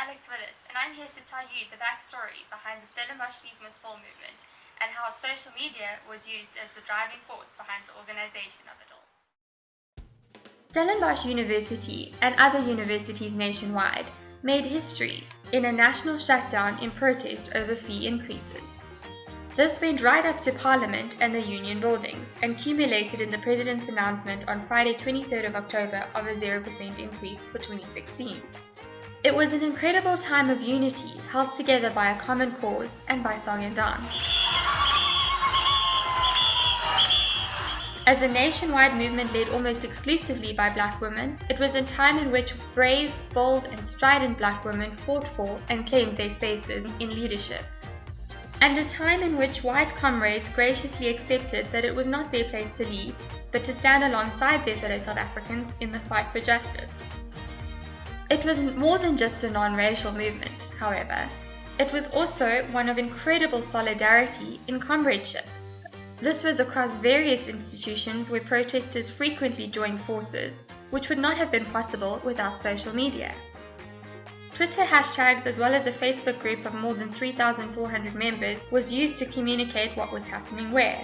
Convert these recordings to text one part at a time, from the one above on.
Alex Willis, and I'm here to tell you the backstory behind the Stellies movement and how social media was used as the driving force behind the organization of it all. Stellenbosch University and other universities nationwide made history in a national shutdown in protest over fee increases. This went right up to Parliament and the Union buildings and culminated in the President's announcement on Friday 23rd of October of a 0% increase for 2016. It was an incredible time of unity held together by a common cause and by song and dance. As a nationwide movement led almost exclusively by black women, it was a time in which brave, bold and strident black women fought for and claimed their spaces in leadership. And a time in which white comrades graciously accepted that it was not their place to lead, but to stand alongside their fellow South Africans in the fight for justice. It was more than just a non-racial movement, however. It was also one of incredible solidarity in comradeship. This was across various institutions where protesters frequently joined forces, which would not have been possible without social media. Twitter hashtags as well as a Facebook group of more than 3,400 members was used to communicate what was happening where.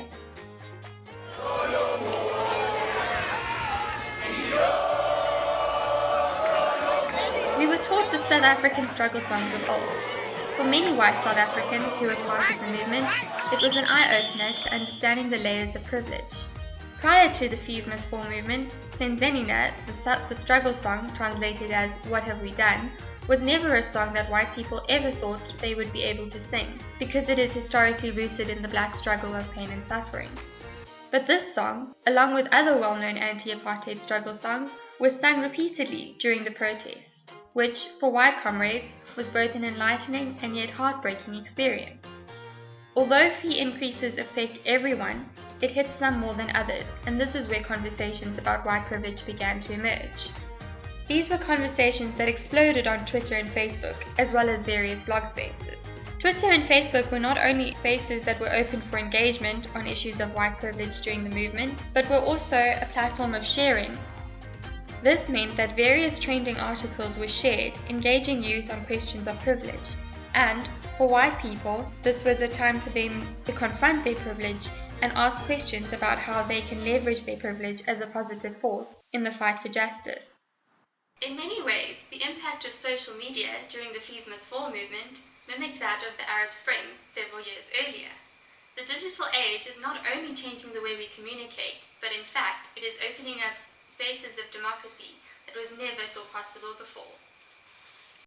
We were taught the South African struggle songs of old. For many white South Africans who were part of the movement, it was an eye-opener to understanding the layers of privilege. Prior to the Fees Must Fall movement, Senzenina, the struggle song translated as What Have We Done, was never a song that white people ever thought they would be able to sing, because it is historically rooted in the black struggle of pain and suffering. But this song, along with other well-known anti-apartheid struggle songs, was sung repeatedly during the protests, which, for white comrades, was both an enlightening and yet heartbreaking experience. Although fee increases affect everyone, it hits some more than others, and this is where conversations about white privilege began to emerge. These were conversations that exploded on Twitter and Facebook, as well as various blog spaces. Twitter and Facebook were not only spaces that were open for engagement on issues of white privilege during the movement, but were also a platform of sharing. This meant that various trending articles were shared, engaging youth on questions of privilege. And, for white people, this was a time for them to confront their privilege and ask questions about how they can leverage their privilege as a positive force in the fight for justice. In many ways, the impact of social media during the Fees Must Fall movement mimicked that of the Arab Spring several years earlier. The digital age is not only changing the way we communicate, but in fact, it is opening up spaces of democracy that was never thought possible before.